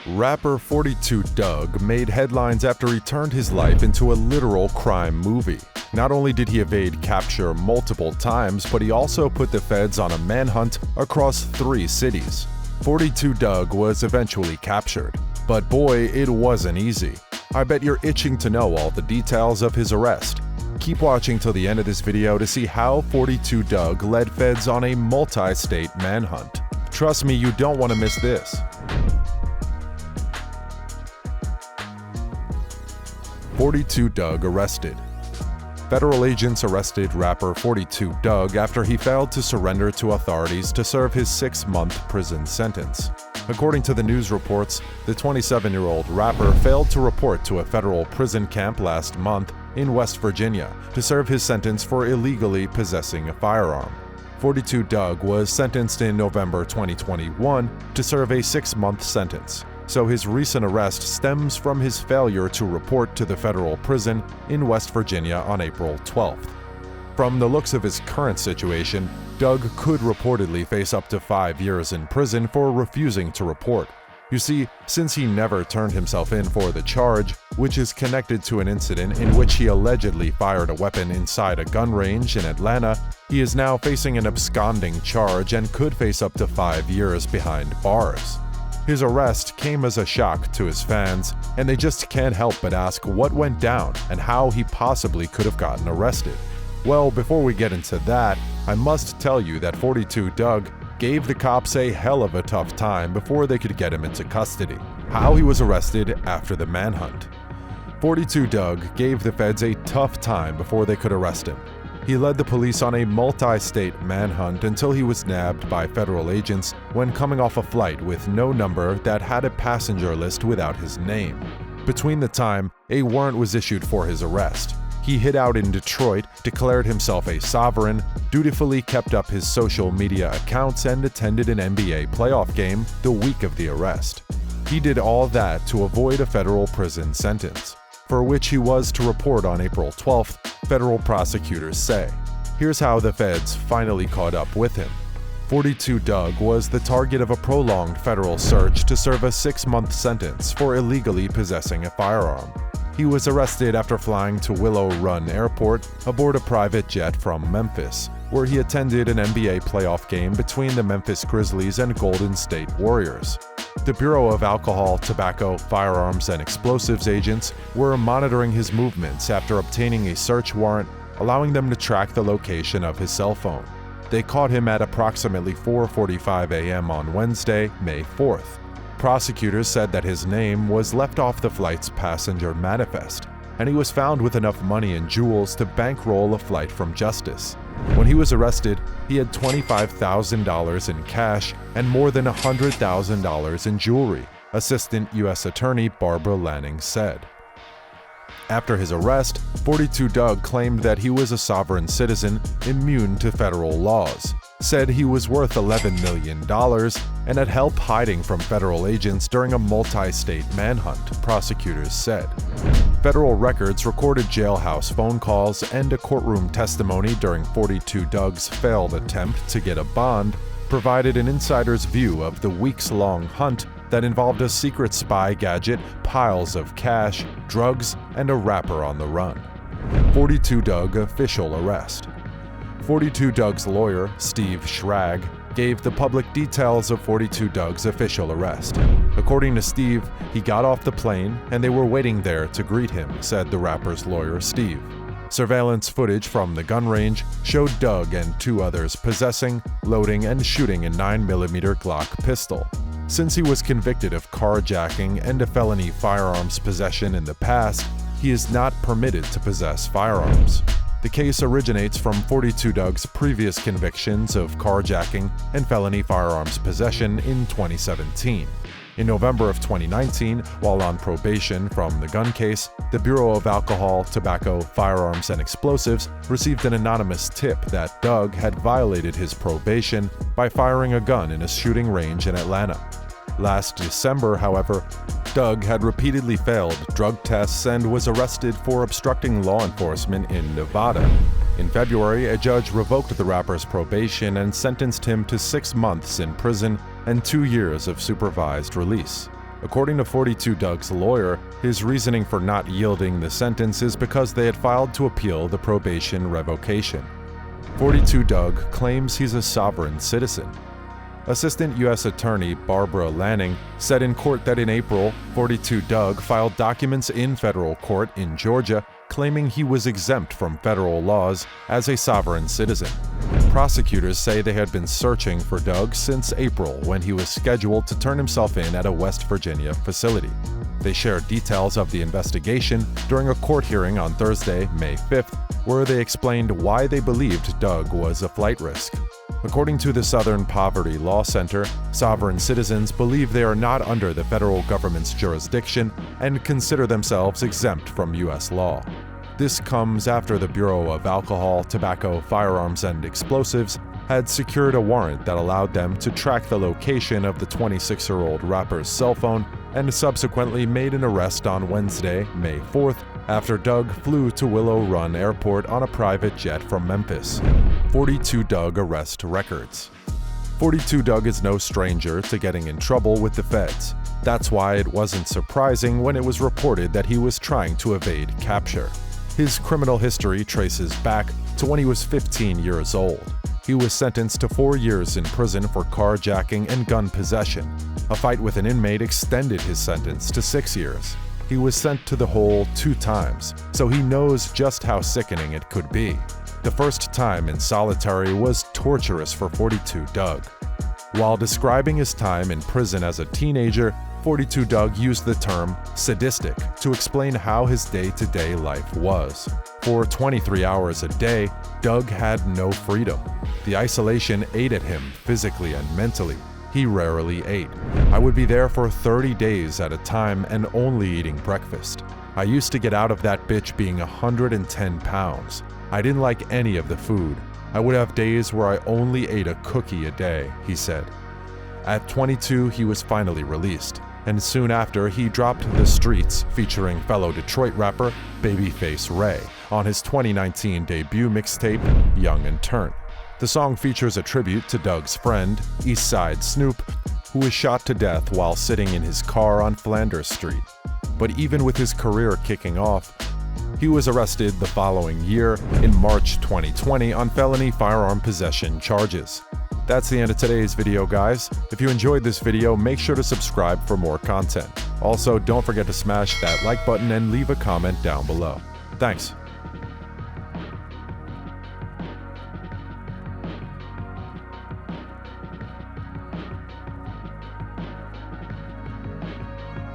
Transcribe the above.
Rapper 42 Dugg made headlines after he turned his life into a literal crime movie. Not only did he evade capture multiple times, but he also put the feds on a manhunt across 3 cities. 42 Dugg was eventually captured. But boy, it wasn't easy. I bet you're itching to know all the details of his arrest. Keep watching till the end of this video to see how 42 Dugg led feds on a multi-state manhunt. Trust me, you don't want to miss this. 42 Dugg arrested. Federal agents arrested rapper 42 Dugg after he failed to surrender to authorities to serve his 6-month prison sentence. According to the news reports, the 27-year-old rapper failed to report to a federal prison camp last month in West Virginia to serve his sentence for illegally possessing a firearm. 42 Dugg was sentenced in November 2021 to serve a 6-month sentence, so his recent arrest stems from his failure to report to the federal prison in West Virginia on April 12th. From the looks of his current situation, Dugg could reportedly face up to 5 years in prison for refusing to report. You see, since he never turned himself in for the charge, which is connected to an incident in which he allegedly fired a weapon inside a gun range in Atlanta, he is now facing an absconding charge and could face up to 5 years behind bars. His arrest came as a shock to his fans, and they just can't help but ask what went down and how he possibly could have gotten arrested. Well, before we get into that, I must tell you that 42 Dugg gave the cops a hell of a tough time before they could get him into custody. How he was arrested after the manhunt. 42 Dugg gave the feds a tough time before they could arrest him. He led the police on a multi-state manhunt until he was nabbed by federal agents when coming off a flight with no number that had a passenger list without his name. Between the time, a warrant was issued for his arrest. He hid out in Detroit, declared himself a sovereign, dutifully kept up his social media accounts, and attended an NBA playoff game the week of the arrest. He did all that to avoid a federal prison sentence, for which he was to report on April 12th, federal prosecutors say. Here's how the feds finally caught up with him. 42 Dugg was the target of a prolonged federal search to serve a 6-month sentence for illegally possessing a firearm. He was arrested after flying to Willow Run Airport aboard a private jet from Memphis, where he attended an NBA playoff game between the Memphis Grizzlies and Golden State Warriors. The Bureau of Alcohol, Tobacco, Firearms, and Explosives agents were monitoring his movements after obtaining a search warrant, allowing them to track the location of his cell phone. They caught him at approximately 4:45 a.m. on Wednesday, May 4th. Prosecutors said that his name was left off the flight's passenger manifest, and he was found with enough money and jewels to bankroll a flight from justice. When he was arrested, he had $25,000 in cash and more than $100,000 in jewelry, Assistant U.S. Attorney Barbara Lanning said. After his arrest, 42 Dugg claimed that he was a sovereign citizen immune to federal laws, said he was worth $11 million, and had help hiding from federal agents during a multi-state manhunt, prosecutors said. Federal records recorded jailhouse phone calls and a courtroom testimony during 42 Dugg's failed attempt to get a bond provided an insider's view of the weeks-long hunt that involved a secret spy gadget, piles of cash, drugs, and a rapper on the run. 42 Dugg official arrest. 42 Dugg's lawyer, Steve Schrag, gave the public details of 42 Dugg's official arrest. According to Steve, he got off the plane and they were waiting there to greet him, said the rapper's lawyer, Steve. Surveillance footage from the gun range showed Dugg and 2 others possessing, loading, and shooting a 9mm Glock pistol. Since he was convicted of carjacking and a felony firearms possession in the past, he is not permitted to possess firearms. The case originates from 42 Dugg's previous convictions of carjacking and felony firearms possession in 2017. In November of 2019, while on probation from the gun case, the Bureau of Alcohol, Tobacco, Firearms, and Explosives received an anonymous tip that Dugg had violated his probation by firing a gun in a shooting range in Atlanta. Last December, however, Dugg had repeatedly failed drug tests and was arrested for obstructing law enforcement in Nevada. In February, a judge revoked the rapper's probation and sentenced him to 6 months in prison and 2 years of supervised release. According to 42 Dugg's lawyer, his reasoning for not yielding the sentence is because they had filed to appeal the probation revocation. 42 Dugg claims he's a sovereign citizen. Assistant U.S. Attorney Barbara Lanning said in court that in April, 42 Dugg filed documents in federal court in Georgia claiming he was exempt from federal laws as a sovereign citizen. Prosecutors say they had been searching for Dugg since April when he was scheduled to turn himself in at a West Virginia facility. They shared details of the investigation during a court hearing on Thursday, May 5th, where they explained why they believed Dugg was a flight risk. According to the Southern Poverty Law Center, sovereign citizens believe they are not under the federal government's jurisdiction and consider themselves exempt from U.S. law. This comes after the Bureau of Alcohol, Tobacco, Firearms, and Explosives had secured a warrant that allowed them to track the location of the 26-year-old rapper's cell phone and subsequently made an arrest on Wednesday, May 4th, after Dugg flew to Willow Run Airport on a private jet from Memphis. 42 Dugg arrest records. 42 Dugg is no stranger to getting in trouble with the feds. That's why it wasn't surprising when it was reported that he was trying to evade capture. His criminal history traces back to when he was 15 years old. He was sentenced to 4 years in prison for carjacking and gun possession. A fight with an inmate extended his sentence to 6 years. He was sent to the hole 2 times, so he knows just how sickening it could be. The first time in solitary was torturous for 42 Dugg. While describing his time in prison as a teenager, 42 Dugg used the term sadistic to explain how his day-to-day life was. For 23 hours a day, Dugg had no freedom. The isolation ate at him physically and mentally. He rarely ate. I would be there for 30 days at a time and only eating breakfast. I used to get out of that bitch being 110 pounds. I didn't like any of the food. I would have days where I only ate a cookie a day, he said. At 22, he was finally released, and soon after, he dropped The Streets featuring fellow Detroit rapper Babyface Ray on his 2019 debut mixtape, Young and Turn. The song features a tribute to Dugg's friend, East Side Snoop, who was shot to death while sitting in his car on Flanders Street. But even with his career kicking off, he was arrested the following year in March 2020 on felony firearm possession charges. That's the end of today's video, guys. If you enjoyed this video, make sure to subscribe for more content. Also, don't forget to smash that like button and leave a comment down below. Thanks.